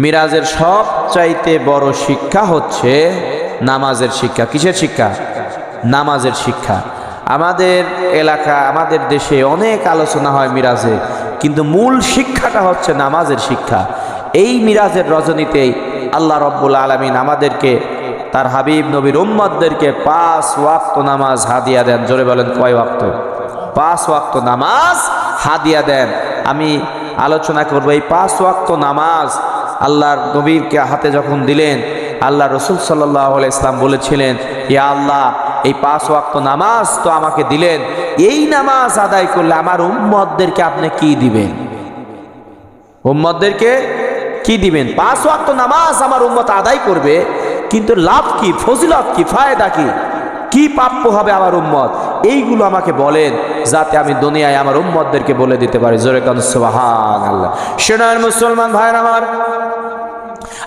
মিরাজের সবচাইতে বড় শিক্ষা হচ্ছে নামাজের শিক্ষা। কিসের শিক্ষা? নামাজের শিক্ষা। আমাদের এলাকা, আমাদের দেশে অনেক আলোচনা হয় মিরাজে, কিন্তু মূল শিক্ষাটা হচ্ছে নামাজের শিক্ষা। এই মিরাজের রজনীতেই আল্লাহ রব্বুল আলামিন আমাদেরকে, তার হাবিব নবীর উম্মতদেরকে 5 ওয়াক্ত নামাজ হাদিয়া দেন। জোরে বলেন, কয় ওয়াক্ত? 5 ওয়াক্ত নামাজ হাদিয়া দেন। আমি আলোচনা করব এই 5 ওয়াক্ত নামাজ আল্লাহর নবীরকে হাতে যখন দিলেন, আল্লাহ রসুল সাল্লাল্লাহু আলাইহি সাল্লাম বলেছিলেন, ইয়া আল্লাহ, এই 5 ওয়াক্ত নামাজ তো আমাকে দিলেন, এই নামাজ আদায় করলে আমার উম্মতদেরকে আপনি কি দিবেন? উম্মতদেরকে কি দিবেন? 5 ওয়াক্ত নামাজ আমার উম্মত আদায় করবে, কিন্তু লাভ কি, ফজিলত কি, ফায়দা কি, কি প্রাপ্য হবে আমার উম্মত? এইগুলো আমাকে বলেন, যাতে আমি দুনিয়ায় আমার উম্মতদেরকে বলে দিতে পারি। জোরে কান সুবহানাল্লাহ। শোনেন মুসলমান ভাইরা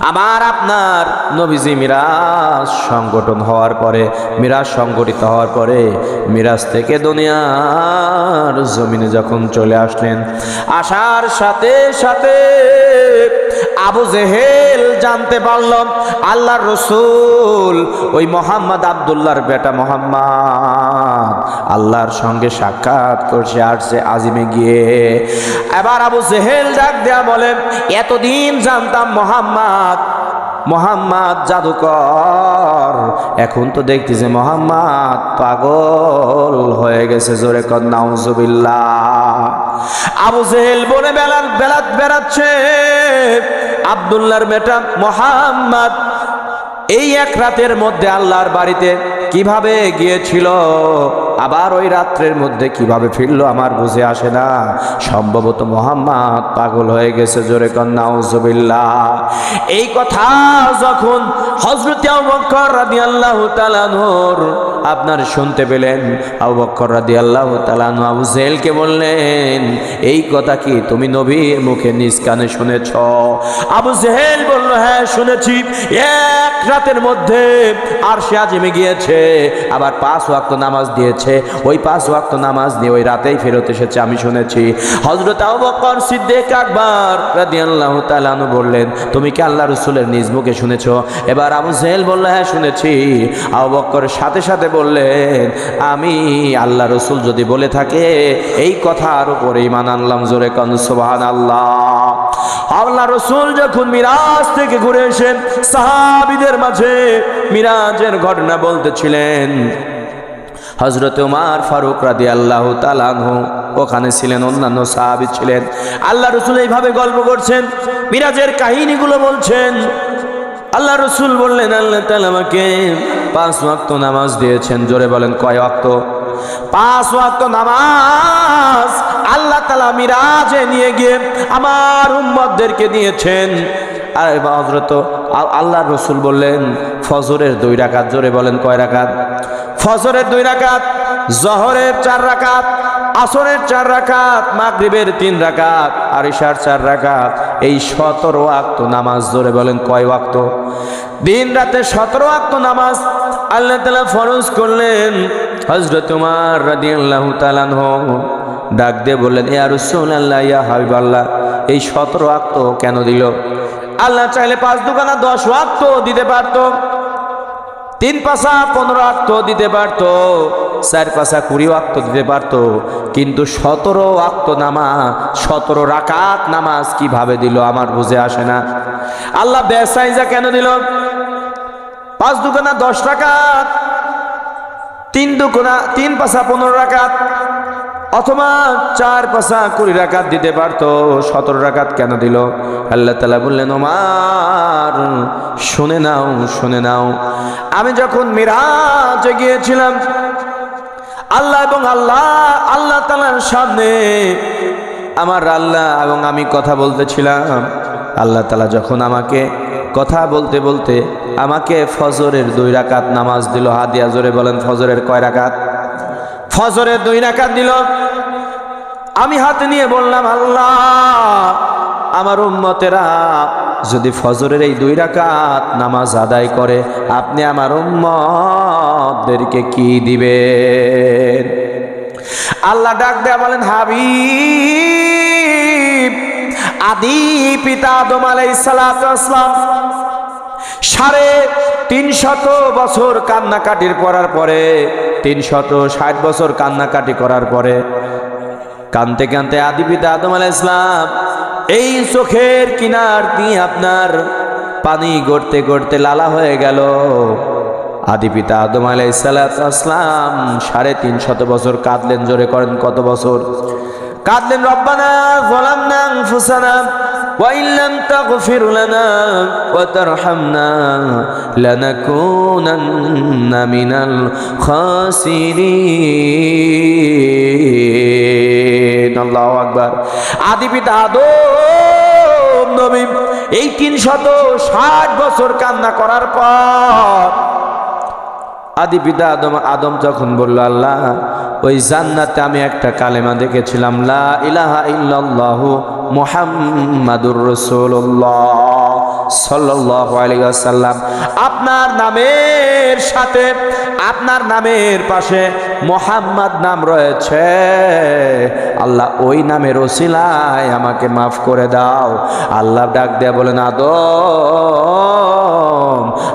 আমার আপনার নবীজি মিরাজ সংগঠন হওয়ার পরে, মিরাজ সংগঠিত হওয়ার পরে, মিরাজ থেকে দুনিয়ার জমিনে যখন চলে আসলেন, আসার সাথে সাথে আবু জেহেল জানতে পারল আল্লাহর রসুল ওই মোহাম্মদ, আব্দুল্লাহর বেটা মোহাম্মদ আল্লাহর সঙ্গে সাক্ষাৎ করছে, আসছে আজিমে গিয়ে। এবার আবু জেহেল ডাক দেয়া বলেন, এতদিন জানতাম মোহাম্মদ জাদুকর, এখন তো দেখতেছি মোহাম্মদ পাগল হয়ে গেছে। জোরে কর নাউজুবিল্লাহ। আবু জেহেল বনে বেড়াচ্ছে, আব্দুল্লাহর বেটা মোহাম্মদ এই এক রাতের মধ্যে আল্লাহর বাড়িতে কিভাবে গিয়েছিল, আবার ওই রাত্রের মধ্যে কিভাবে ফিরলো আমার বুঝে আসে না। সম্ভবত মোহাম্মদ পাগল হয়ে গেছে। জোরে কর নাউজুবিল্লাহ। এই কথা যখন হযরত আবু বকর রাদিয়াল্লাহু তাআলা নূর আপনার শুনতে পেলেন, আবু বকর রাদিয়াল্লাহু তাআলা আবু জেহেলকে বললেন, এই কথা কি তুমি নবীর মুখে নিজ কানে শুনেছ? আবু জেহেল বলল, হ্যাঁ শুনেছি। এক রাতের মধ্যে আরশে আজিমে গিয়েছে, আবার 5 ওয়াক্ত নামাজ দিয়েছে, ওই 5 ওয়াক্ত নামাজ নিয়ে ওই রাতেই ফেরত এসেছে, আমি শুনেছি। হযরত আবু বকর সিদ্দিক আকবর রাদিয়াল্লাহু তাআলা বললেন, তুমি কি আল্লাহ রাসূলের নিজ মুখে শুনেছো? এবার আবু জেহেল বলল, হ্যাঁ শুনেছি। আবু বকরের সাথে সাথে বললেন, আমি আল্লাহ রাসূল যদি বলে থাকে এই কথার উপরে ঈমান আনলাম। জোরে কান সুবহানাল্লাহ। আল্লাহ রাসূল যখন মিরাজ থেকে ঘুরে এসে সাহাবীদের মাঝে মিরাজের ঘটনা বলতেছিলেন, হযরত ওমর ফারুক রাদিয়াল্লাহু তাআলা আনহু ওখানে ছিলেন, অন্যান্য সাহাবী ছিলেন। আল্লাহ রাসূল এইভাবে গল্প করছেন, মিরাজের কাহিনীগুলো বলছেন। আল্লাহ রাসূল বললেন, আল্লাহ তাআলা আমাকে 5 ওয়াক্ত নামাজ দিয়েছেন। জোরে বলেন, কয় ওয়াক্ত? 5 ওয়াক্ত নামাজ আল্লাহ তাআলা মিরাজে নিয়ে গিয়ে আমার উম্মতদেরকে দিয়েছেন। আর হযরত আল্লাহর রাসূল বললেন, ফজরের 2 রাকাত। জোরে বলেন, কয় রাকাত? ফজরের 2 রাকাত, জোহরের 4 রাকাত, আসরের 4 রাকাত, মাগরিবের 3 রাকাত, আর ইশার 4 রাকাত। এই 17 ওয়াক্ত নামাজ। জোরে বলেন, কয় ওয়াক্ত? দিন রাতে 17 ওয়াক্ত নামাজ আল্লাহ তাআলা ফরজ করলেন। হযরত ওমর রাদিয়াল্লাহু তাআলা ডাক দিয়ে বললেন, ইয়া রাসূলুল্লাহ, ইয়া হাবিবাল্লাহ, এই 17 ওয়াক্ত কেন দিল? আল্লাহ চাইলে 5 দুগুণা 10 ওয়াক্ত দিতে পারতো, 3 পাশা 15 ওয়াক্ত দিতে পারতো, 4 পাশা 20 ওয়াক্ত দিতে পারতো, কিন্তু 17 ওয়াক্ত নামাজ, 17 রাকাত নামাজ কিভাবে দিল আমার বুঝে আসে না। আল্লাহ বেসাইজা কেন দিল? 5 দুগুণা 10 রাকাত, 3 পাশা 15 রাকাত, অথবা 4 পাশা 20 রাকাত দিতে পারতো, 17 রাকাত কেন দিল? আল্লাহ তাআলা বললেন, ওমর শুনে নাও, আমি যখন মিরাজে গিয়েছিলাম আল্লাহ এবং আল্লাহ তাআলার সামনে আমার আল্লাহ এবং আমি কথা বলতেছিলাম, আল্লাহ তাআলা যখন আমাকে কথা বলতে বলতে আমাকে ফজরের 2 রাকাত নামাজ দিল হাদিয়া। জোরে বলেন, ফজরের কয় রাকাত? ফজরের 2 রাকাত দিল। আমি হাতে নিয়ে বললাম, আল্লাহ, আমার উম্মতেরা যদি ফজরের এই 2 রাকাত নামাজ আদায় করে, আপনি আমার উম্মতদেরকে কি দিবেন? আল্লাহ ডাক দেয়া বলেন, হাবিব, আদি পিতা আদম আলাইহিস সালাতু ওয়াস সালাম 350 বছর কান্নাকাটির করার পরে, 360 বছর কান্নাকাটি করার পরে, কানতে কানতে আদি পিতা আদম আলাইহিস সালাম এই চোখের কিনার দিয়ে আপনার পানি গড়তে গড়তে লালা হয়ে গেল। আদি পিতা আদম আলাইহিস সালাতু ওয়াস সালাম 350 বছর কাঁদলেন। জোরে করেন কত বছর কাঁদলেন? রব্বানা যালামনা আনফুসানা ওয়া ইল্লাম তাগফির লানা ওয়া তারহামনা লানাকুনান্না মিনাল খাসিরিন। আল্লাহু আকবার। আদি পিতা আদম নবী এই 360 বছর কান্না করার পর আদি পিতা আদম যখন বলল, আল্লাহ ওই জান্নাতে আমি একটা কালেমা দেখেছিলাম, লা ইলাহা ইল্লাল্লাহু মুহাম্মাদুর রাসূলুল্লাহ সাল্লাল্লাহু আলাইহি ওয়াসাল্লাম। আপনার নামের সাথে, আপনার নামের পাশে মুহাম্মদ নাম রয়েছে। আল্লাহ ওই নামের ওসিলায় আমাকে মাফ করে দাও। আল্লাহ ডাক দেয়া বলেন, আদম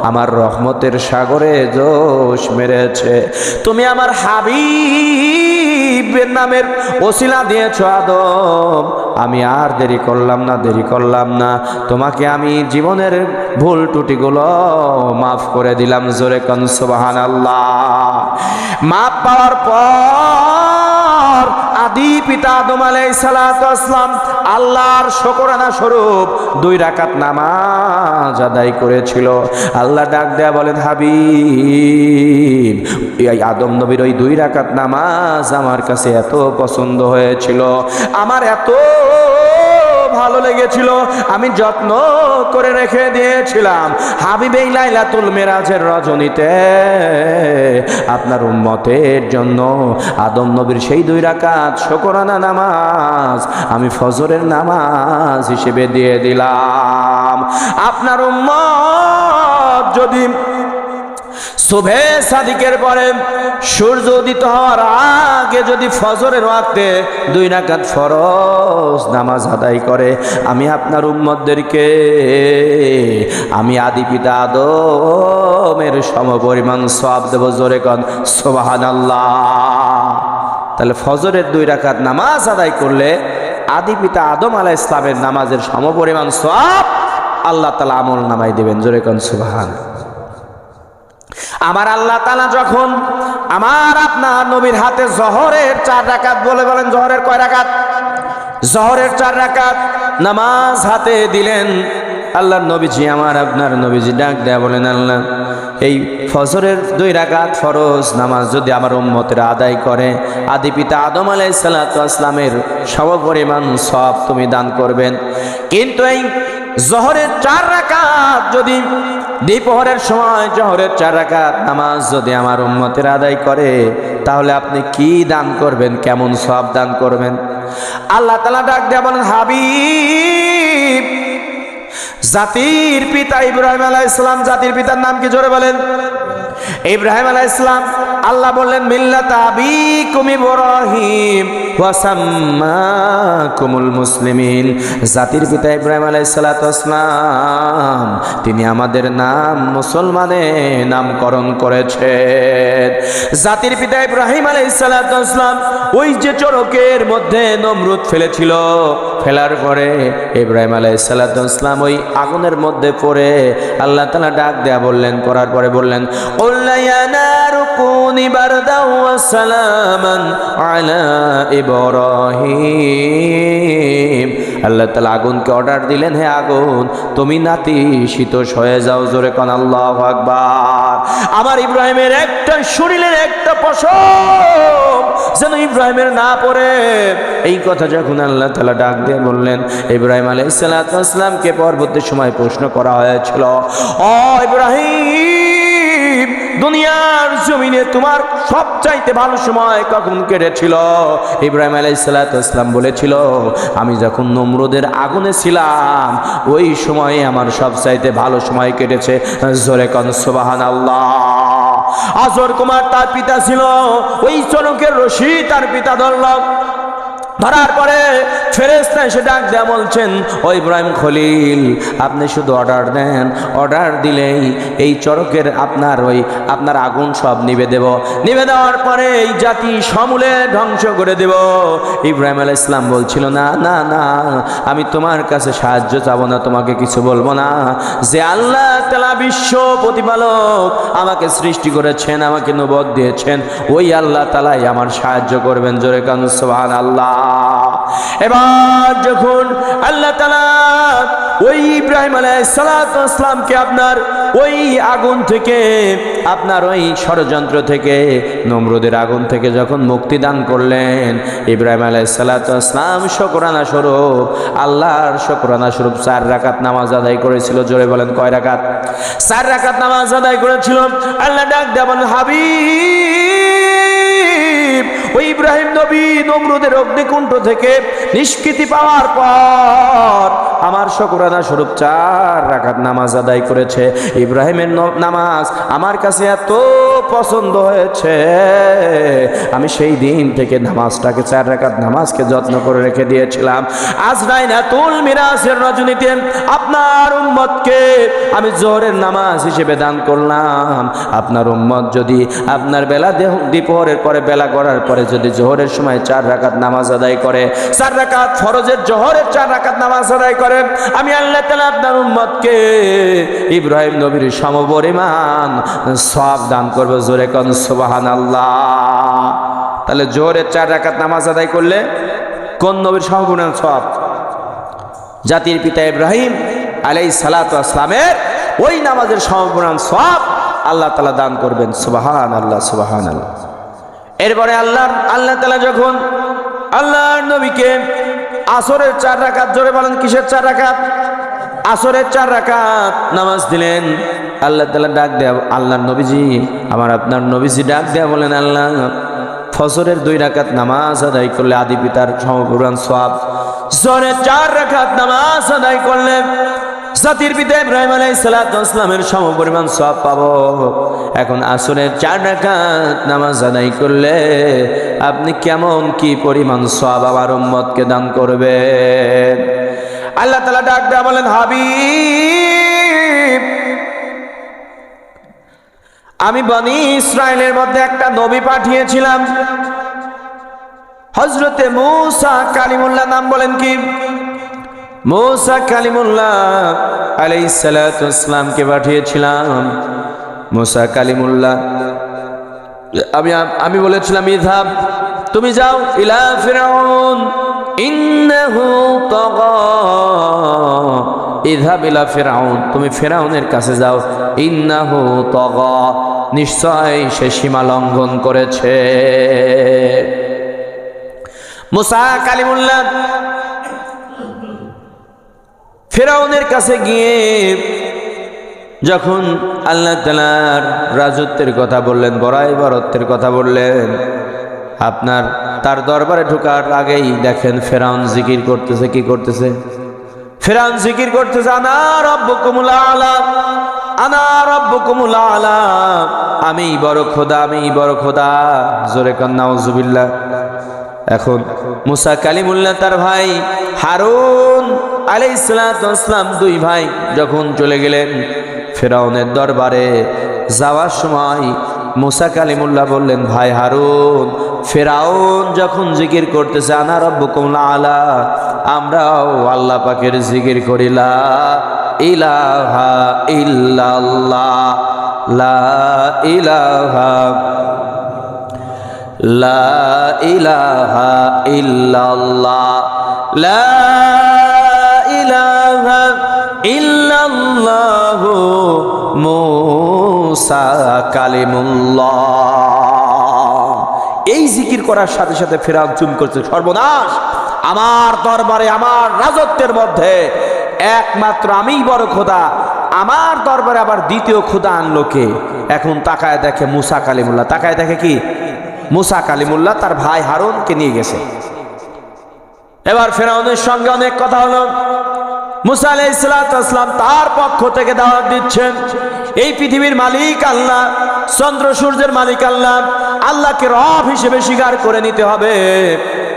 আমার রহমতের সাগরে জোশ মেরেছে, তুমি আমার হাবিবের নামের ওসিলা দিয়েছো আদম। আমি আর দেরি করলাম না, তোমাকে আমি জীবনের ভুল ত্রুটিগুলো মাফ করে দিলাম। জোরে কোন সুবহানাল্লাহ। মাফ পাওয়ার পর আদি পিতা আদম আলাইহিস সালাতু ওয়াস সালাম আল্লাহর শুকরানা স্বরূপ 2 রাকাত নামাজ আদায় করেছিল। আল্লাহ ডাক দেয়া বলেন, হাবিব এই আদম নবীর ওই 2 রাকাত নামাজ আমার কাছে এত পছন্দ হয়েছিল, আমার এত ভালো লেগেছিল, আমি যত্ন করে রেখে দিয়েছিলাম। হাবিব এই লাইলাতুল মিরাজের রজনীতে আপনার উম্মতের জন্য আদম নবীর সেই 2 রাকাত শুকরানা নামাজ আমি ফজরের নামাজ হিসেবে দিয়ে দিলাম। আপনার উম্মত যদি সুবহে সাদিকের পরে সূর্য উদিত হওয়ার আগে যদি ফজরের ওয়াক্তে 2 রাকাত ফরজ নামাজ আদায় করে, আমি আপনার উম্মতদেরকে আমি আদি পিতা আদমের সমপরিমাণ সওয়াব দেব। জোরে কোন সুবহানাল্লাহ। তাহলে ফজরের 2 রাকাত নামাজ আদায় করলে আদি পিতা আদম আলাইহিস সালামের নামাজের সমপরিমাণ সওয়াব আল্লাহ তাআলা আমল নামায় দিবেন। জোরে কোন সুবহানাল্লাহ। আমার আল্লাহ তাআলা যখন আমার আপনার নবীর হাতে জোহরের 4 রাকাত বলেন, জোহরের কয় রাকাত? জোহরের 4 রাকাত নামাজ হাতে দিলেন, আল্লাহর নবীজি আমার আপনার নবীজি ডাক দেয়া বলেন, আল্লাহ এই ফজরের 2 রাকাত ফরজ নামাজ যদি আমার উম্মতেরা আদায় করে, আদি পিতা আদম আলাইহিস সালাতু ওয়াস সালামের সমপরিমাণ সওয়াব তুমি দান করবেন। কিন্তু এই জোহরের 4 রাকাত যদি দ্বিপ্রহরের সময় জোহরের 4 রাকাত নামাজ যদি আমার উম্মতের আদায় করে, তাহলে আপনি কি দান করবেন, কেমন সওয়াব দান করবেন? আল্লাহ তাআলা ডাক দেয়া বলেন, হাবিব জাতির পিতা ইব্রাহিম আলাইহিস সালাম, জাতির পিতার নাম কি? জোরে বলেন। ইব্রাহিম আলাইহিস সালাম। আল্লাহ বললেন, মিল্লাতা আবিকুম ইব্রাহিম ওয়া সাম্মাকুমুল মুসলিমিন। জাতির পিতা ইব্রাহিম আলাইহিস সালাতু ওয়াস সালাম তিনি আমাদের নাম মুসলমানে নামকরণ করেছেন। জাতির পিতা ইব্রাহিম আলাইহিস সালাতু ওয়াস সালাম ওই যে চরকের মধ্যে নমরুদ ফেলেছিল, ফেলার পরে ইব্রাহিম আলাইহিস সালাতু ওয়াস সালাম ওই আগুনের মধ্যে পড়ে আল্লাহ তাআলা ডাক দেয়া বললেন, পড়ার পরে বললেন, কুল্লা ইয়া নারু কুনি বারদাও ওয়া সালামান আলা ইব্রাহিম। আল্লাহ তাআলা আগুনকে অর্ডার দিলেন, হে আগুন তুমি নাতিশীতোষ হয়ে যাও। জোরে কোন আল্লাহু আকবার। আমার ইব্রাহিমের একটা শরীরের একটা পশম যেন ইব্রাহিমের না পড়ে, এই কথা যখন আল্লাহ তাআলা ডাক দিয়ে বললেন, ইব্রাহিম আলাইহিস সালাতু ওয়াস সালামকে পরবর্তী সময় প্রশ্ন করা হয়েছিল, ও ইব্রাহিম দুনিয়ার জমিনে তোমার সবচাইতে ভালো সময় কখন কেটেছিল? ইব্রাহিম আলাইহিস সালাতু ওয়াস সালাম বলেছিল, আমি যখন নমরুদের আগুনে ছিলাম ওই সময়ে আমার সবচাইতে ভালো সময় কেটেছে। জোরে কোন সুবহানাল্লাহ। আজর কুমার তার পিতা ছিল, ওই চরকের রশি তার পিতা ধরল, ধরার পরে ফেরেশতা এসে ডাক দেয়া বলছেন, ও ইব্রাহিম খলিল, আপনি শুধু অর্ডার দেন, অর্ডার দিলেই এই চরকের আপনার আগুন সব নিভে দেব, নিভে দেওয়ার পরে এই জাতি সমূলে ধ্বংস করে দেব। ইব্রাহিম আলাইহিস সালাম বলছিল, না না না, আমি তোমার কাছে সাহায্য চাবো না, তোমাকে কিছু বলবো না। যে আল্লাহ তাআলা বিশ্ব প্রতিপালক আমাকে সৃষ্টি করেছেন, আমাকে নবুয়ত দিয়েছেন, ওই আল্লাহ তাআলাই আমার সাহায্য করবেন। জোরে কান সুবহানাল্লাহ। এবার যখন আল্লাহ তাআলা ওই ইব্রাহিম আলাইহিস সালামকে আপনার ওই আগুন থেকে, আপনার ওই ষড়যন্ত্র থেকে, নমরুদের আগুন থেকে যখন মুক্তি দান করলেন, ইব্রাহিম আলাইহিস সালাম শুকরানা স্বরূপ, আল্লাহর শুকরানা স্বরূপ 4 রাকাত নামাজ আদায় করেছিল। জোরে বলেন, কয় রাকাত? 4 রাকাত নামাজ আদায় করেছিল। আল্লাহ ডাক দেয়া বলেন, হাবিব, ওই ইব্রাহিম নবী নমরুদের অগ্নিকুণ্ড থেকে নিষ্কৃতি পাওয়ার পর আমার শুকরানা স্বরূপ 4 রাকাত নামাজ আদায় করেছে। ইব্রাহিমের নামাজ আমার কাছে এত পছন্দ হয়েছে, আমি সেই দিন থেকে নামাজটাকে 4 রাকাত নামাজকে যত্ন করে রেখে দিয়েছিলাম। আজ লাইলাতুল মিরাজের রজনীতে আপনার উম্মতকে আমি জোহরের নামাজ হিসেবে দান করলাম। আপনার উম্মত যদি আপনার বেলা দুপুরের পরে, বেলা করার পরে যদি জোহরের সময় 4 রাকাত নামাজ আদায় করে, 4 রাকাত ফরজের জোহরের 4 রাকাত নামাজ আদায় করে, আমি আল্লাহ তাআলা আপনার উম্মতকে ইব্রাহিম নবীর সমপরিমাণ সওয়াব দান করব। জোরে কোন সুবহানাল্লাহ। তাহলে জোহরের 4 রাকাত নামাজ আদায় করলে কোন নবীর সমপরিমাণ সওয়াব? জাতির পিতা ইব্রাহিম আলাইহিস সালাতু ওয়াস সালামের ওই নামাজের সমপরিমাণ সওয়াব আল্লাহ তাআলা দান করবেন। সুবহানাল্লাহ, সুবহানাল্লাহ। এরপরে আল্লাহ তাআলা যখন আল্লাহর নবীকে আসরের 4 রাকাত, জোরে বলেন কিসের 4 রাকাত? আসরের 4 রাকাত নামাজ দিলেন। আল্লাহ তাআলা ডাক দেয়া, আল্লাহর নবীজি, আপনার নবীজি ডাক দেয়া বলেন, আল্লাহ, ফজরের 2 রাকাত নামাজ আদায় করলে আদি পিতার সমপরিমাণ সওয়াব, জোহরের 4 রাকাত নামাজ আদায় করলে জাতির পিতা ইব্রাহিম আলাইহিস সালামের সমপরিমাণ সওয়াব পাবো। এখন আসরের 4 রাকাত নামাজ আদায় করলে আপনি কেমন কি পরিমাণ সওয়াব আমার উম্মতকে দান করবেন? আল্লাহ তাআলা ডাক দেয়া বলেন, হাবিব, আমি বনি ইসরাইলের মধ্যে একটা নবী পাঠিয়েছিলাম, হযরতে মূসা কালিমুল্লাহ। নাম বলেন কি? মূসা কালিমুল্লাহ আলাইহিস সালাতু ওয়াস সালামকে পাঠিয়েছিলাম। মূসা কালিমুল্লাহ, আমি বলেছিলাম, ইযহাব, তুমি যাও, ইলা ফিরআউন ইন্নাহু তাগা, ইযহাব ইলা ফিরআউন, তুমি ফিরআউনের কাছে যাও, ইন্নাহু তাগা, নিশ্চয় সে সীমা লঙ্ঘন করেছে। মূসা কালিমুল্লাহ ফিরআউনের কাছে গিয়ে যখন আল্লাহ তাআলার রাজত্বের কথা বললেন, বড়াই বরত্বের কথা বললেন, তার দরবারে ঢোকার আগেই দেখেন ফিরআউন জিকির করতেছে। কি করতেছে? ফিরআউন জিকির করতেছে, আনা রাব্বুকুমুল আলা, আনা রাব্বুকুমুল আলা, আমি বড় খোদা, আমি বড় খোদা। জোরে কান নাউজুবিল্লাহ। এখন মূসা কালিমুল্লাহ তার ভাই হারুন আলাইহিস সালাতু ওয়াস সালাম 2 ভাই যখন চলে গেলেন ফিরআউনের দরবারে, যাওয়ার সময় মূসা কালিমুল্লাহ বললেন, ভাই হারুন, ফিরআউন যখন জিকির করতেছে আনা রাব্বুকুমুল আলা, আমরাও আল্লাহ পাকের জিকির করি, লা ইলাহা ইল্লাল্লাহ, লা ইলাহা, লা ইলাহা ইল্লাল্লাহ, লা ইলাহা ইল্লাল্লাহু মূসা কালিমুল্লাহ। এই জিকির করার সাথে সাথে ফিরআউন চুপ করছে, সর্বনাশ, আমার দরবারে, আমার রাজত্বের মধ্যে একমাত্র আমিই বড় খোদা, আমার দরবারে আবার দ্বিতীয় খোদা আনলো কে? এখন তাকায় দেখে মূসা কালিমুল্লাহ, তাকায় দেখে কি? মূসা কালিমুল্লাহ তার ভাই হারুনকে নিয়ে গেছে। এবার ফিরআউনের সঙ্গে অনেক কথা হলো। মূসা আলাইহিস সালাতু ওয়াস সালাম তার পক্ষ থেকে দাওয়াত দিচ্ছেন, এই পৃথিবীর মালিক আল্লাহ, চন্দ্র সূর্যের মালিক আল্লাহ, আল্লাহকে রব হিসেবে স্বীকার করে নিতে হবে।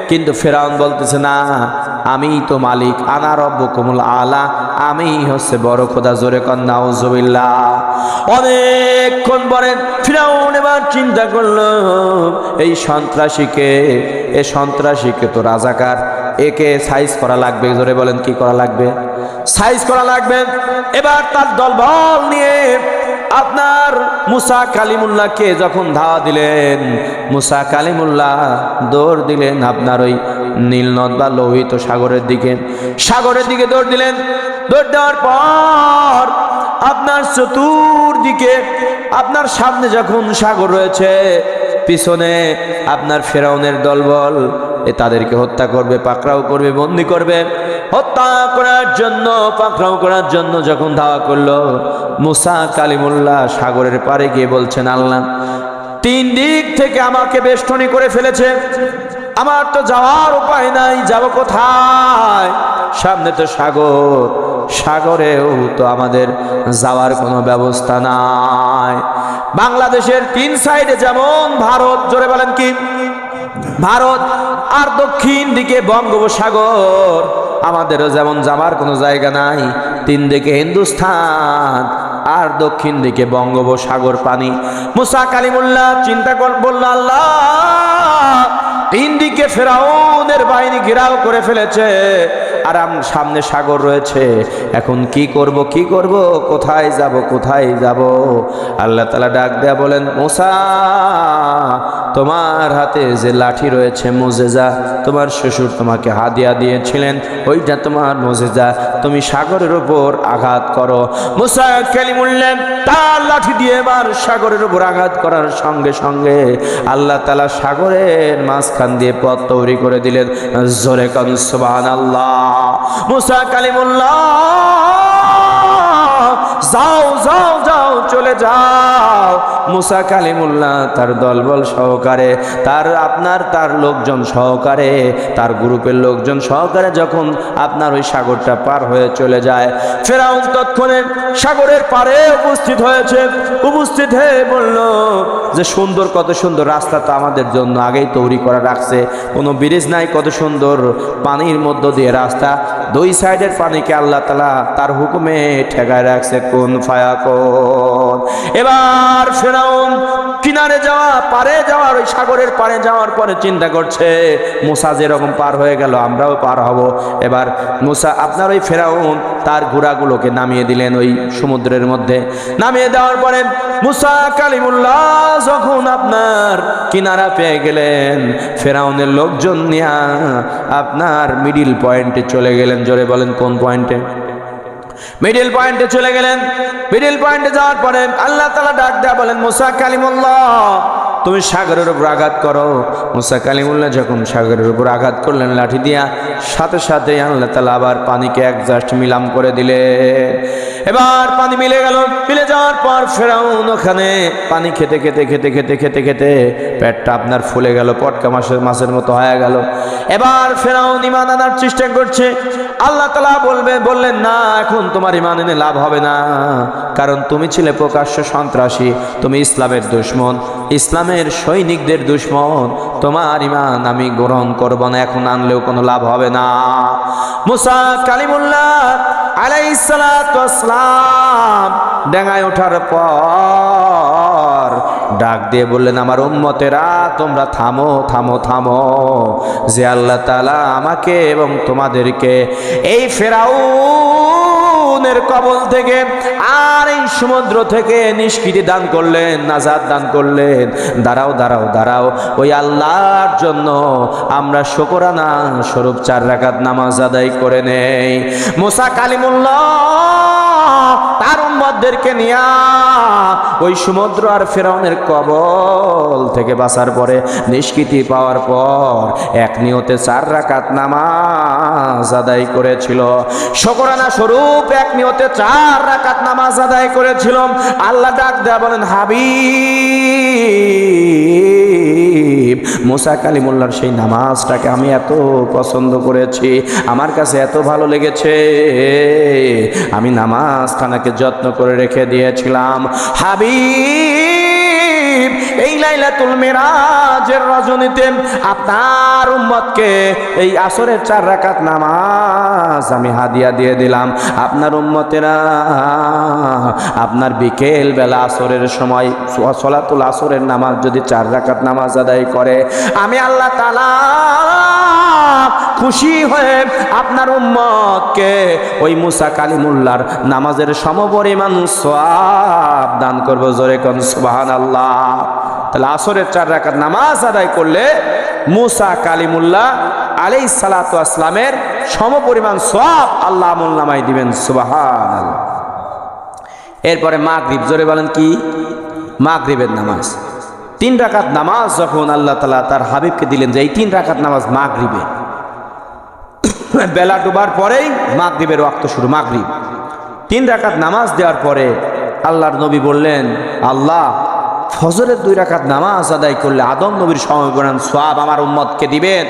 কিন্তু ফেরাউন বলতেছে না, আমি তো মালিক, আনা রব্বুকুমুল আলা, আমি হচ্ছে বড় খোদা। জোরে কন নাউজুবিল্লাহ। অনেকক্ষণ পরে ফিরাউন এবার চিন্তা করলো, এই সন্ত্রাসীকে তো রাজাকার, একে সাইজ করা লাগবে। জোরে বলেন কি করা লাগবে? সাইজ করা লাগবে। এবার তার দলবল নিয়ে আপনার মুসা কালিমুল্লাহকে যখন ধাওয়া দিলেন, মুসা কালিমুল্লাহ দৌড় দিলেন আপনার ওই নীলনদ বা লোহিত সাগরের দিকে দৌড় দিলেন। দৌড় দেওয়ার পর আপনার চতুর্দিকে, আপনার সামনে যখন সাগর রয়েছে, পিছনে আপনার ফেরাউনের দলবল তাদেরকে হত্যা করবে, পাকড়াও করবে, বন্দি করবে। হত্যা করার জন্য, পাকড়াও করার জন্য যখন ধাওয়া করলো, মুসা কালিমুল্লাহ সাগরের পাড়ে গিয়ে বলছেন, আল্লাহ 3 দিক থেকে আমাকে বেষ্টনী করে ফেলেছে, আমার তো যাওয়ার উপায় নাই, যাব কোথায়? সামনে তো সাগরেও তো আমাদের যাওয়ার কোনো ব্যবস্থা নাই। বাংলাদেশের 3 সাইডে যেমন ভারত, জোরে বলেন কি? ভারত, আর দক্ষিণ দিকে বঙ্গোপসাগর, আমাদেরও যেমন যাওয়ার কোনো জায়গা নাই। 3 দিকে হিন্দুস্তান, আর দক্ষিণ দিকে বঙ্গোপসাগর পানি। মুসা কালিমুল্লাহ চিন্তা বলল, আল্লাহ 3 দিকে ফেরাউনের বাহিনী ঘেরাও করে ফেলেছে, আর সামনে সাগর রয়েছে, এখন কি করব, কোথায় যাব? আল্লাহ তাআলা ডাক দেয়া বলেন, মুসা তোমার হাতে যে লাঠি রয়েছে মুজেজা, তোমার শ্বশুর তোমাকে হাদিয়া দিয়েছিলেন, ওইটা তোমার মুজেজা, তুমি সাগরের উপর আঘাত করো। মুসা কালিমুল্লাহ তার লাঠি দিয়ে এবার সাগরের উপর আঘাত করার সঙ্গে সঙ্গে আল্লাহ তাআলা সাগরের মাঝখান দিয়ে পথ তৈরি করে দিলেন। জোরে কান সুবহানাল্লাহ। মুসা কালিমুল্লাহ যাও চলে যাও। মুসা কালিমুল্লাহ তার দলবল সহকারে, তার লোকজন সহকারে, তার গ্রুপের লোকজন সহকারে যখন আপনার ওই সাগরটা পার হয়ে চলে যায়, ফেরাউন তৎক্ষণে সাগরের পারে উপস্থিত হয়ে বলল যে কত সুন্দর রাস্তা তো আমাদের জন্য আগেই তৈরি করা রাখছে, কোনো ব্রিজ নাই, কত সুন্দর পানির মধ্য দিয়ে রাস্তা, 2 সাইডের পানিকে আল্লাহ তাআলা তার হুকুমে ঠেকায় রাখছে, কোন ফায়াকুন। এবার ফেরাউন পারে যাওয়ার ওই সাগরের পারে যাওয়ার পরে চিন্তা করছে, মুসা যেরকম পার হয়ে গেল আমরাও পার হব। এবার মুসা আপনার ওই ফেরাউন তার ঘোড়াগুলোকে নামিয়ে দিলেন ওই সমুদ্রের মধ্যে। নামিয়ে দেওয়ার পরে মুসা কালিমুল্লাহ যখন আপনার কিনারা পেয়ে গেলেন, ফেরাউনের লোকজন নিয়ে আপনার মিডিল পয়েন্টে চলে গেলেন। জোরে বলেন কোন পয়েন্টে? মিডিল পয়েন্টে চলে গেলেন। মিডিল পয়েন্টে যাওয়ার পরে আল্লাহ তাআলা ডাক দেয়া বলেন, মুসা কালিমুল্লাহ তুমি সাগরের উপর আঘাত করো। মুসা কালিমুল্লাহ যখন সাগরের উপর আঘাত করলেন লাঠি দিয়া, সাথে সাথে আল্লাহ তাআলা আবার পানিকে একজাস্ট মিলাম করে দিলে। এবার পানি মিলে গেল। মিলে যাওয়ার পর ফেরাউন ওখানে পানি খেতে পেটটা আপনার ফুলে গেল, পটকা মাছের মতো হয়ে গেল। এবার ফেরাউন ঈমান আনার চেষ্টা করছে। আল্লাহ তাআলা বললেন, না, এখন তোমার ঈমান এনে লাভ হবে না, কারণ তুমি ছিলে প্রকাশ্য সন্ত্রাসী, তুমি ইসলামের দুশমন, ইসলামের সৈনিকদের দুশমন, তোমার ঈমান আমি গ্রহণ করব না, এখন আনলেও কোনো লাভ হবে না। মুসা কালিমুল্লাহ আলাইহিস সালাতু ওয়াস সালাম ডাঙায় ওঠার পর ডাক দিয়ে বললেন, আমার উম্মতেরা তোমরা থামো, যে আল্লাহ তাআলা আমাকে এবং তোমাদেরকে এই ফেরাউনের কবল থেকে আর এই সমুদ্র থেকে নিষ্কৃতি দান করলেন, নাজাত দান করলেন, দাঁড়াও, ওই আল্লাহর জন্য আমরা শুকরানা স্বরূপ 4 রাকাত নামাজ আদায় করে নেই। মুসা কালিমুল্লাহ তার উম্মতদেরকে নিয়ে ওই সমুদ্র আর ফেরাউনের কবল থেকে বাঁচার পরে, নিষ্কৃতি পাওয়ার পর এক নিয়তে 4 রাকাত নামাজ আদায় করেছিল। শুকরানা স্বরূপ এক নিয়তে 4 রাকাত নামাজ আদায় করেছিল। আল্লাহ ডাক দেয়া বলেন, হাবিব মুসা কালিমুল্লাহর সেই নামাজটাকে আমি এত পছন্দ করেছি, আমার কাছে এত ভালো লেগেছে, আমি নামাজখানাকে যত্ন করে রেখে দিয়েছিলাম। হাবিব এই লাইলাতুল মিরাজের রজনীতে আপনার উম্মতকে এই আসরের 4 রাকাত নামাজ আমি হাদিয়া দিয়ে দিলাম। আপনার উম্মতেরা আপনার বিকেল বেলা আসরের সময় সলাতুল আসরের নামাজ যদি 4 রাকাত নামাজ আদায় করে, আমি আল্লাহ তাআলা খুশি হয়ে আপনার উম্মতকে ওই মুসা কালিমুল্লাহর নামাজের সমপরিমাণ সওয়াব দান করব। জোরে কোন সুবহানাল্লাহ। তাহলে আসরের 4 রাকাত নামাজ আদায় করলে মুসা কালিমুল্লাহ আলাইহিস সালাতু ওয়াস সালামের সমপরিমাণ সওয়াব আল্লাহ আমল নামায় দিবেন। সুবহানাল্লাহ। এরপরে মাগরিব, জোরে বলেন কি? মাগরিবের নামাজ 3 রাকাত নামাজ যখন আল্লাহ তাআলা তার হাবিবকে দিলেন যে এই 3 রাকাত নামাজ মাগরিবে, বেলা ডুবার পরেই মাগরিবের ওয়াক্ত শুরু। মাগরিব 3 রাকাত নামাজ দেওয়ার পরে আল্লাহর নবী বললেন, আল্লাহ ফজরের 2 রাকাত নামাজ আদায় করলে আদম নবীর সমপরিমাণ সওয়াব আমার উম্মতকে দিবেন।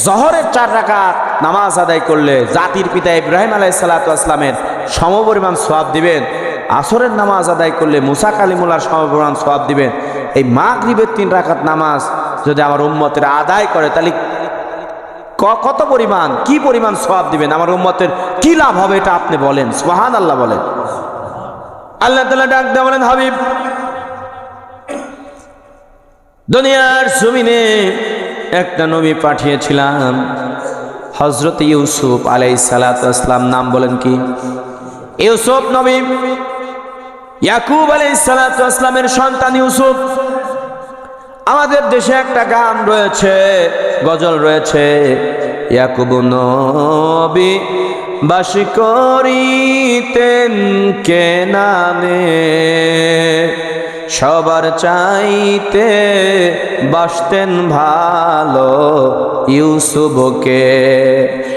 জোহরের 4 রাকাত নামাজ আদায় করলে জাতির পিতা ইব্রাহিম আলাইহিস সালাতু ওয়াস সালামের সমপরিমাণ সওয়াব দিবেন। আসরের নামাজ আদায় করলে মুসা কালিমুল্লাহর সমপরিমাণ সওয়াব দিবেন। এই মাগরিবের 3 রাকাত নামাজ যদি আমার উম্মতের আদায় করে তাহলে কত পরিমাণ, কি পরিমাণ সওয়াব দিবেন, আমার উম্মতের কি লাভ হবে এটা আপনি বলেন। সুবহানাল্লাহ বলেন। আল্লাহ তাআলা ডাক দিয়ে বলেন, হাবিব দুনিয়ার জমিনে একটা নবী পাঠিয়েছিলাম, হযরত ইউসুফ আলাইহিস সালাতু ওয়াস সালাম। নাম বলেন কি? ইউসুফ নবী। ইয়াকুব আলাইহিস সালাতু ওয়াস সালামের সন্তান ইউসুফ। আমাদের দেশে একটা গান রয়েছে, গজল রয়েছে, ইয়াকুব নবী বাস করিতেন কেনানে, সবার চাইতে বাসতেন ভালো ইউসুফকে।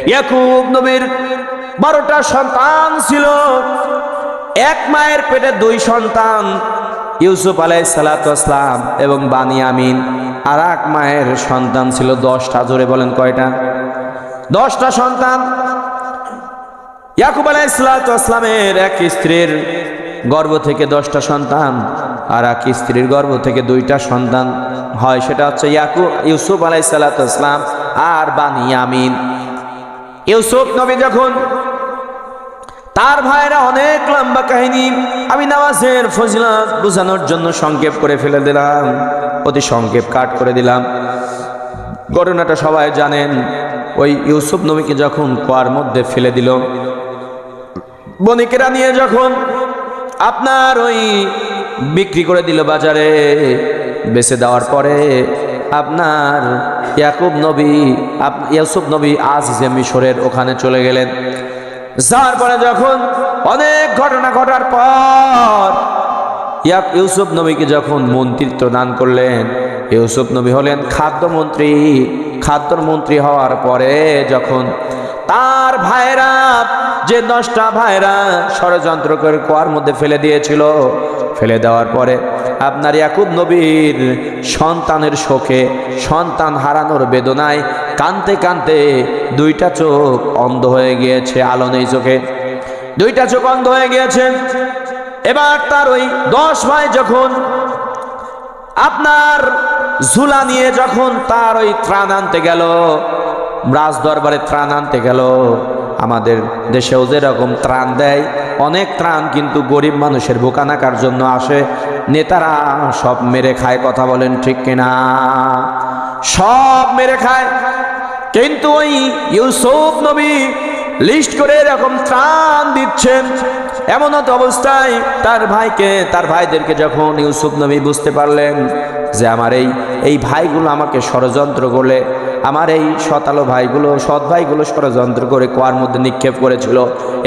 ইয়াকুব নবীর 12টা সন্তান ছিল। এক মায়ের পেটে 2 সন্তান, ইউসুফ আলাইহিস সালাতু ওয়াস সালাম এবং বানিয়ামিন। আর এক মায়ের সন্তান ছিল 10টা। জোরে বলেন কয়টা? 10টা সন্তান। ইয়াকুব আলাইহিস সালাতু ওয়াস সালামের এক স্ত্রীর গর্ভ থেকে 10টা সন্তান, আর এক স্ত্রীর গর্ভ থেকে 2টা সন্তান হয়। সেটা হচ্ছে ইউসুফ আলাইহিস সালাতু ওয়াস সালাম আর বানিয়ামিন। ইউসুফ নবী যখন, তার ভাইরা অনেক লম্বা কাহিনী, আমি নামাজের ফজিলত বোঝানোর জন্য সংক্ষেপ করে ফেলে দিলাম, অতি সংক্ষেপ কাট করে দিলাম। ঘটনাটা সবাই জানেন। ওই ইউসুফ নবীকে যখন কুয়ার মধ্যে ফেলে দিল, বণিকেরা নিয়ে যখন আপনার ওই বিক্রি করে দিল বাজারে, বেচে দেওয়ার পরে আপনার ইউসুফ নবী আজিজে মিশরের ওখানে চলে গেলেন। যার পরে যখন অনেক ঘটনা ঘটার পর ইউসুফ নবীকে যখন মন্ত্রিত্ব দান করলেন, ইউসুফ নবী হলেন খাদ্যমন্ত্রী। খাদ্যমন্ত্রী হওয়ার পরে যখন তার ভাইরা, যে 10টা ভাইরা ষড়যন্ত্র করে কুয়ার মধ্যে ফেলে দিয়েছিল, ফেলে দেওয়ার পরে আপনার ইয়াকুব নবীর সন্তানের শোকে, সন্তান হারানোর বেদনায় কাঁদতে কাঁদতে 2টা চোখ অন্ধ হয়ে গিয়েছে, আলো নেই চোখে, 2টা চোখ অন্ধ হয়ে গিয়েছে। এবার তার ওই 10 ভাই যখন আপনার ঝুলা নিয়ে যখন তার ওই ত্রাণ আনতে গেল, রাজ দরবারে ত্রাণ আনতে গেল, আমাদের দেশেও যেরকম ত্রাণ দেয়, অনেক ত্রাণ কিন্তু গরিব মানুষের বোকানাকার জন্য আসে, নেতারা সব মেরে খায়। কথা বলেন ঠিক কিনা? সব মেরে খায়। কিন্তু ওই ইউসুফ নবী লিস্ট করে এরকম ত্রাণ দিচ্ছেন। এমন অবস্থায় তার ভাইদেরকে যখন ইউসুফ নবী বুঝতে পারলেন যে আমার এই ভাইগুলো আমাকে ষড়যন্ত্র করলে, আমার এই সৎ ভাইগুলো ষড়যন্ত্র করে কুয়ার মধ্যে নিক্ষেপ করেছিল।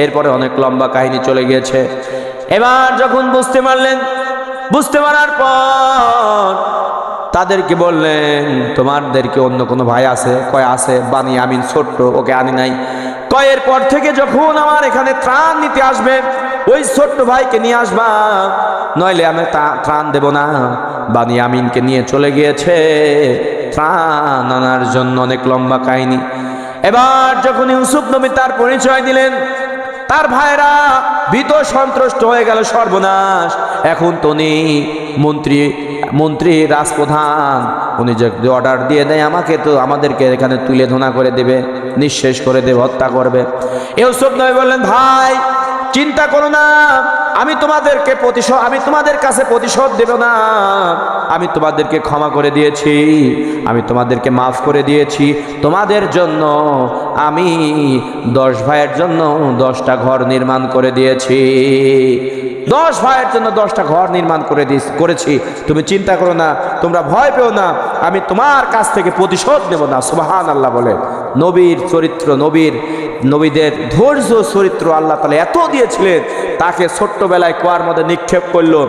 এরপরে অনেক লম্বা কাহিনী চলে গিয়েছে। এবার যখন বুঝতে পারার পর তাদেরকে বললেন, তোমাদেরকে অন্য কোনো ভাই আছে? কয় আছে, বানিয়ামিন ছোট্ট, ওকে আনি নাই। কয়ের পর থেকে যখন আমার এখানে ত্রাণ নিতে আসবে, ওই ছোট্ট ভাইকে নিয়ে আসবা, নইলে আমি ত্রাণ দেব না। বানিয়ামিনকে নিয়ে চলে গিয়েছে ত্রাণ আনার জন্য। অনেক লম্বা কাহিনী। এবার যখন ইউসুফ নবী তার পরিচয় দিলেন, তার ভাইরা ভীত সন্ত্রস্ত হয়ে গেল। সর্বনাশ, এখন তো নেই মন্ত্রী, মন্ত্রী রাজপ্রধান উনি যে অর্ডার দিয়ে দেয় আমাকে, তো আমাদেরকে এখানে তুলে ধোনা করে দেবে, নিঃশেষ করে দেবে, হত্যা করবে। ইউসুফ নবী বললেন, ভাই চিন্তা করো না, আমি তোমাদের কাছে প্রতিশোধ দেব না। আমি তোমাদেরকে ক্ষমা করে দিয়েছি, আমি তোমাদেরকে মাফ করে দিয়েছি। তোমাদের জন্য আমি 10 ভাইয়ের জন্য 10টা ঘর নির্মাণ করে দিয়েছি। 10 ভাইয়ের জন্য 10টা ঘর নির্মাণ করেছি। তুমি চিন্তা করো না, তোমরা ভয় পেও না, আমি তোমার কাছ থেকে প্রতিশোধ নেব না। সুবহানাল্লাহ বলে। নবীর চরিত্র, নবীদের ধৈর্য চরিত্র আল্লাহ তাআলা এত দিয়েছিলেন, তাকে ছোট্টবেলায় কুয়ার মধ্যে নিক্ষেপ করলো,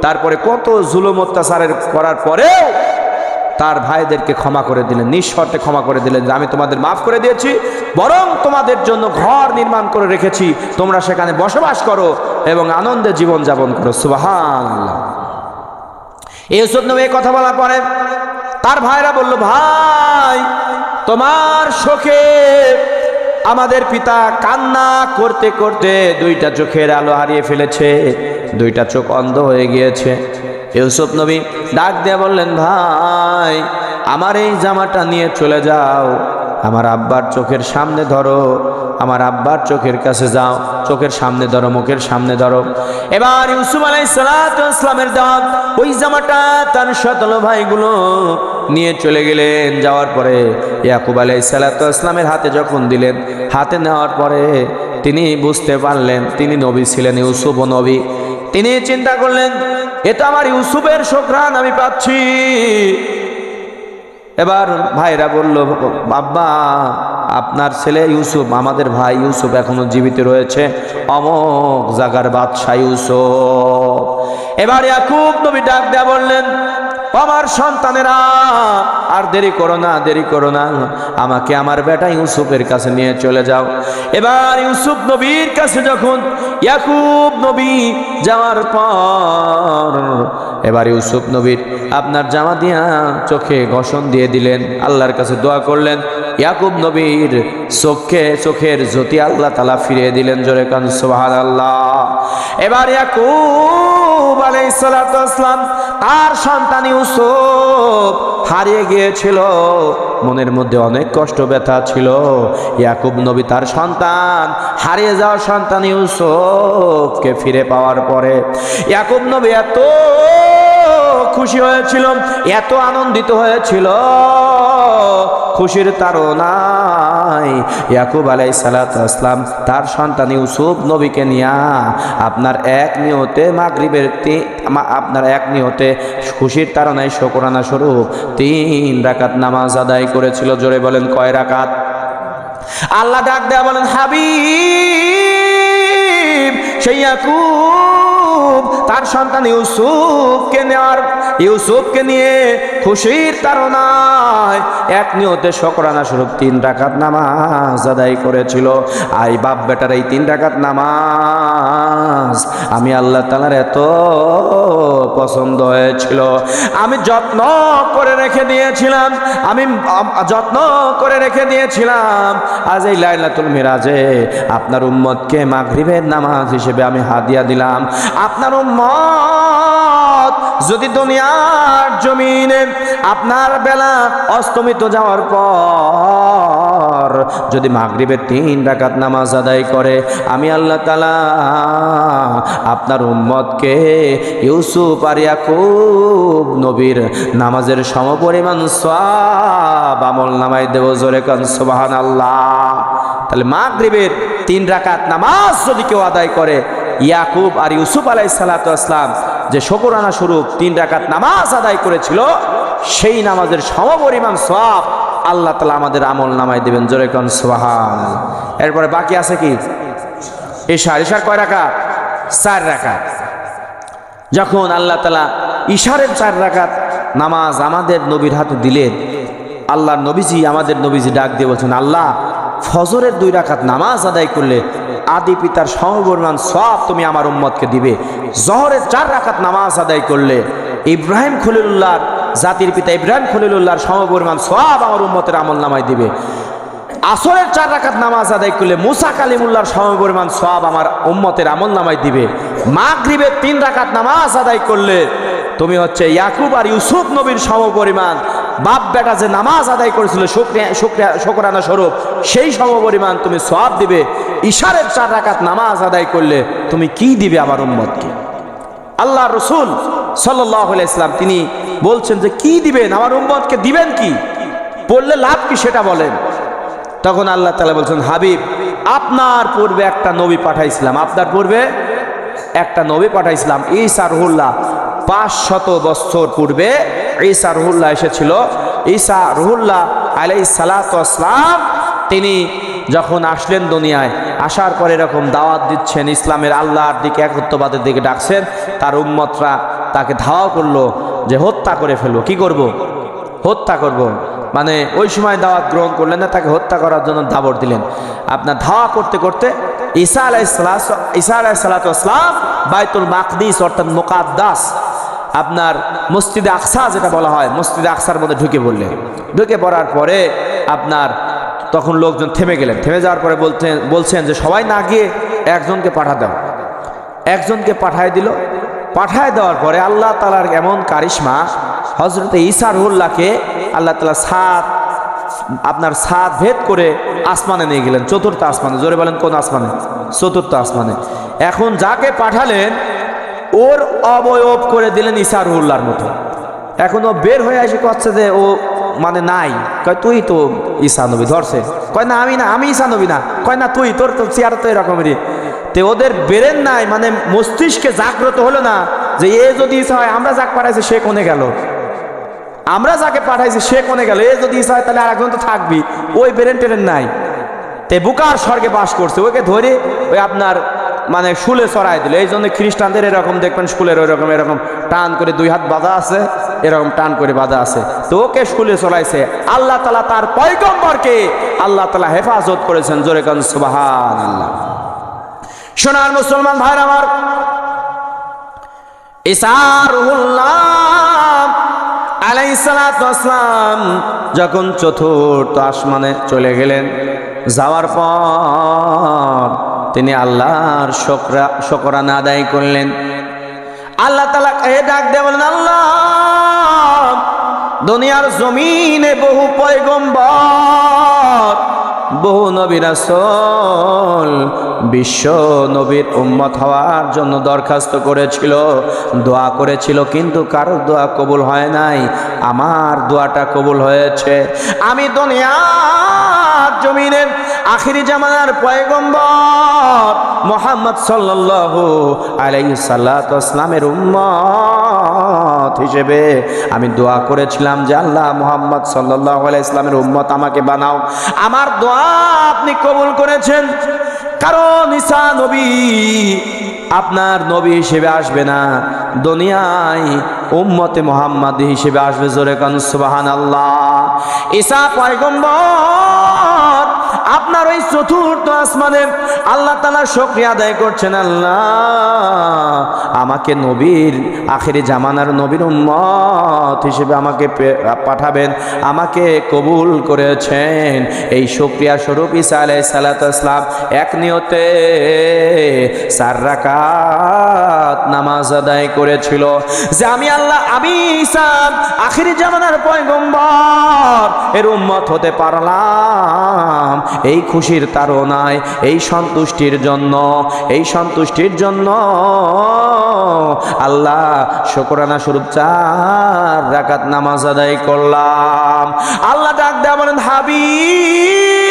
তারপরে কত জুলুম অত্যাচারের করার পরেও তার ভাইদেরকে ক্ষমা করে দিলেন, নিঃশর্তে ক্ষমা করে দিলেন যে আমি তোমাদের মাফ করে দিয়েছি, বরং তোমাদের জন্য ঘর নির্মাণ করে রেখেছি, তোমরা সেখানে বসবাস করো এবং আনন্দে জীবন যাপন করো। সুবহানাল্লাহ। ইউসুফ নবী এই কথা বলার পরে তার ভাইরা বলল, ভাই তোমার শোকে আমাদের পিতা কান্না করতে করতে 2টা চোখের আলো হারিয়ে ফেলেছে, 2টা চোখ অন্ধ হয়ে গিয়েছে। ইউসুফ নবী ডাক দিয়ে বললেন, ভাই আমার এই জামাটা নিয়ে চলে যাও, আমার আব্বার চোখের সামনে ধরো, আমার আব্বার চোখের কাছে যাও, চোখের সামনে ধরো, মুখের সামনে ধরো। এবার ইউসুফ আলাইহিস সালাতু ওয়াস সালামের দাওয়াত ওই জামাটা তার 17 ভাইগুলো নিয়ে চলে গেলেন। যাওয়ার পরে ইয়াকুব আলাইহিস সালাতু ওয়াস সালামের হাতে যখন দিলেন, হাতে নেওয়ার পরে তিনি বুঝতে পারলেন তিনি নবী ছিলেন, ইউসুফও নবী। তিনি চিন্তা করলেন, এটা আমার ইউসুফের সুঘ্রাণ আমি পাচ্ছি। এবার ভাইরা বলল, বাবা আপনার ছেলে ইউসুফ, আমাদের ভাই ইউসুফ এখনো জীবিত রয়েছে, অমুক জাগার বাদশা ইউসুফ। এবার ইয়াকুব নবী ডাক দেয়া বললেন, আমার সন্তানেরা আর দেরি করো না, দেরি করো না, আমাকে আমার বেটা ইউসুফের কাছে নিয়ে চলে যাও। এবার ইউসুফ নবীর কাছে যখন ইয়াকুব নবী যাওয়ার পর এবার ইউসুফ নবীর আপনার জামা দিয়া চোখে ঘষণ দিয়ে দিলেন, আল্লাহর কাছে দোয়া করলেন, ইয়াকুব নবীর চোখের জ্যোতি আল্লাহ তাআলা ফিরিয়ে দিলেন। জোরে কান সুবহানাল্লাহ। এবার ইয়াকুব আলাইহিস সালাতু ওয়াস সালাম তার সন্তান ইউসুফ হারিয়ে গিয়েছিল, মনের মধ্যে অনেক কষ্ট ব্যথা ছিল। ইয়াকুব নবী তার সন্তান, হারিয়ে যাওয়া সন্তান ইউসুফকে ফিরে পাওয়ার পরে ইয়াকুব নবী এত খুশি হয়েছিল, এত আনন্দিত হয়েছিল, খুশির তাড়নায় ইয়াকুব আলাইহিস সালাতু ওয়াস সালাম তার সন্তান ইউসুফ নবীকে নিয়ে আপনার এক নিয়তে খুশির তাড়নায় শুকরানা স্বরূপ 3 রাকাত নামাজ আদায় করেছিল। জোরে বলেন, কয় রাকাত? আল্লাহ ডাক দেয়া বলেন, হাবিব সেই ইয়াকুব তার সন্তান ইউসুফকে নিয়ে খুশির তাড়নায় এক নিয়তে শুকরানা স্বরূপ 3 রাকাত নামাজ আদায় করেছিল। আই বাপ বেটার এই 3 রাকাত নামাজ আমি আল্লাহ তাআলার এত পছন্দ হয়েছিল, আমি যত্ন করে রেখে দিয়েছিলাম। আজ এই লাইলাতুল মিরাজে আপনার উম্মতকে মাগরিবের নামাজ হিসেবে আমি হাদিয়া দিলাম। আপনার উম্মত যদি দুনিয়ার জমিনে আপনার বেলা অস্তমিত যাওয়ার পর যদি মাগরিবের 3 রাকাত নামাজ আদায় করে, আমি আল্লাহ তাআলা আপনার উম্মতকে ইউসুফ আর ইয়াকুব নবীর নামাজের সমপরিমাণ সওয়াব আমল নামায় দেব। জোরে কান সুবহানাল্লাহ। তাহলে মাগরিবের 3 রাকাত নামাজ যদি কেউ আদায় করে, ইয়াকুব আর ইউসুফ আলাইহিস সালাতু ওয়াস সালাম যে শুকরানা স্বরূপ 3 রাকাত নামাজ আদায় করেছিল, সেই নামাজের সমপরিমাণ সওয়াব আল্লাহ তাআলা আমাদের আমল নামায় দিবেন। জোরে কোন সুবহানাল্লাহ। এরপরে বাকি আছে কি? ইশার কয় রাকাত? 4 রাকাত। যখন আল্লাহ তাআলা ইশারের 4 রাকাত নামাজ আমাদের নবীর হাতে দিলেন, আল্লাহর নবীজি আমাদের নবীজি ডাক দিয়ে বলছেন, আল্লাহ ফজরের 2 রাকাত নামাজ আদায় করলে আদি পিতার সমপরিমাণ সওয়াব তুমি আমার উম্মতকে দিবে। জোহরের 4 রাকাত নামাজ আদায় করলে ইব্রাহিম খলিলুল্লাহর জাতির পিতা ইব্রাহিম খলিলুল্লাহর সমপরিমাণ সওয়াব আমার উম্মতের আমলনামায় দিবে। আসরের 4 রাকাত নামাজ আদায় করলে মুসা কালিমুল্লাহর সমপরিমাণ সওয়াব আমার উম্মতের আমলনামায় দিবে। মাগরিবের 3 রাকাত নামাজ আদায় করলে তুমি হচ্ছে ইয়াকুব আর ইউসুফ নবীর সমপরিমাণ, বাপ বেটা যে নামাজ আদায় করেছিল শুকরানা স্বরূপ, সেই সমপরিমাণ তুমি সওয়াব দিবে। ইশারের 4 রাকাত নামাজ আদায় করলে তুমি কি দিবে আমার উম্মতকে? আল্লাহ রসুল সাল্লাল্লাহু আলাইহি সাল্লাম তিনি বলছেন যে কি দিবেন আমার উম্মতকে, দিবেন কি, পড়লে লাভ কি সেটা বলেন। তখন আল্লাহ তাআলা বলছেন, হাবিব আপনার পূর্বে একটা নবী পাঠাইছিলাম, আপনার পূর্বে একটা নবী পাঠাইছিলাম, ঈসা রুহুল্লাহ। 500 বছর পূর্বে ঈসা রুহুল্লাহ এসেছিল। ঈসা রুহুল্লাহ আলাইহিস সালাতু ওয়াস সালাম তিনি যখন আসলেন দুনিয়ায়, আসার পরে এরকম দাওয়াত দিচ্ছেন, ইসলামের আল্লাহর দিকে, একত্ববাদের দিকে ডাকছেন, তার উম্মতরা তাকে ধাওয়া করলো যে হত্যা করে ফেলবো। কি করব? হত্যা করব। মানে ওই সময় দাওয়াত গ্রহণ করলেন না, তাকে হত্যা করার জন্য দাবর দিলেন। আপনার ধাওয়া করতে করতে ঈসা আলাইহিস সালাতু ওয়াস সালাম বাইতুল মাকদিস অর্থাৎ মুকাদ্দাস, আপনার মসজিদে আকসা যেটা বলা হয়, মসজিদে আকসার মধ্যে ঢুকে পড়লেন। ঢুকে পড়ার পরে আপনার তখন লোকজন থেমে গেলেন। থেমে যাওয়ার পরে বলছেন যে সবাই না গিয়ে একজনকে পাঠা দাও। একজনকে পাঠায় দিল। পাঠায় দেওয়ার পরে আল্লাহ তাআলার এমন কারিশমা, হযরত ঈসা রুহুল্লাহকে আল্লাহ তাআলা আপনার সাত ভেদ করে আসমানে নিয়ে গেলেন, 4র্থ আসমানে। জোরে বলেন কোন আসমানে? 4র্থ আসমানে। এখন যাকে পাঠালেন ওর অবয়ব করে দিলেন ঈসা রুহুল্লাহর মতো। এখন ও বের হয়ে এসে করছে যে ও মানে নাই। কয় তুই তো ঈসা নবী। ধরছে, কয় না আমি না, আমি ঈসা নবী না। কয় না তুই, তোর তো চেয়ার তো এরকমেরই। তে ওদের বেরেন নাই, মানে মস্তিষ্কে জাগ্রত হলো না যে এ যদি ঈসা হয়, আমরা যাকে পাঠাইছি সে কোনে গেল, আমরা যাকে পাঠাইছি সে কোনে গেল, এ যদি ঈসা হয় তাহলে আর একজন তো থাকবি। ওই বেরেন টেরেন নাই। তে বুকার স্বর্গে বাস করছে, ওকে ধরে ওই আপনার মানে শুলে চড়াই দিল। এই জন্য খ্রিস্টানদের এরকম দেখবেন শুলের ওইরকম এরকম টান করে 2 হাত বাঁধা আছে, এরকম টান করে বাঁধা আছে। তো ওকে শুলে চড়াইছে। আল্লাহ তাআলা তার পয়গম্বরকে আল্লাহ তাআলা হেফাজত করেছেন। জোরে কান সুবহানাল্লাহ। সোনার মুসলমান ভাইরা আমার, ঈসা রুহুল্লাহ আলাইহিস সালাতু ওয়াস সালাম যখন 4র্থ আসমানে চলে গেলেন, যাওয়ার পর তিনি আল্লাহর শুকরানা আদায় করলেন। আল্লাহ তাআলা ডাক দিয়ে বলেন, আল্লাহ দুনিয়ার জমিনে বহু পয়গম্বর, বহু নবী রাসূল বিশ্ব নবীর উম্মত হওয়ার জন্য দরখাস্ত করেছিল, দোয়া করেছিল, কিন্তু কারোর দোয়া কবুল হয় নাই। আমার দোয়াটা কবুল হয়েছে। আমি দুনিয়ার জমিনে আখিরি জামানার পয়গম্বর মুহাম্মদ সাল্লাল্লাহু আলাইহি সাল্লাতু ওয়াস সালামের উম্মত হিসেবে আমি দোয়া করেছিলাম যে আল্লাহ মুহাম্মদ সাল্লাল্লাহু আলাইহি সাল্লামের উম্মত আমাকে বানাও। আমার দোয়া আপনি কবুল করেছেন। কারণ ঈসা নবী আপনার নবী হিসেবে আসবে না, দুনিয়ায় উম্মতে মুহাম্মাদি হিসেবে আসবে। জোরে কান সুবহানাল্লাহ। ঈসা পয়গম্বর আপনার ওই 4র্থ আসমানে আল্লাহ তাআলা শুকরিয়া আদায় করছেন, আল্লাহ আমাকে নবীর আখিরি জামানার নবীর উম্মত হিসেবে আমাকে পাঠাবেন, আমাকে কবুল করেছেন। এই শুকরিয়া স্বরূপ ঈসা আলাইহিস সালাতু ওয়াস সালাম এক নিয়তে 4 রাকাত নামাজ আদায় করেছিল যে আমি আল্লাহ, আমি ঈসা আখিরি জামানার পয়গম্বর এর উম্মত হতে পারলাম। এই খুশির তাড়নায়, এই সন্তুষ্টির জন্য, এই সন্তুষ্টির জন্য আল্লাহ শুকরানা স্বরূপ 4 রাকাত নামাজ আদায় করলাম। আল্লাহ ডাক দেয়া বলেন, হাবিব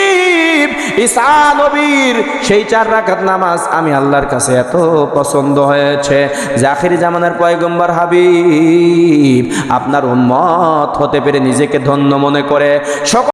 ঈসা নবীর সেই 4 রাকাত নামাজ আমি আল্লাহর কাছে এত পছন্দ হয়েছে যে আখিরি জামানার পয়গম্বর হাবিব আপনার উম্মত হতে পেরে নিজেকে ধন্য মনে করে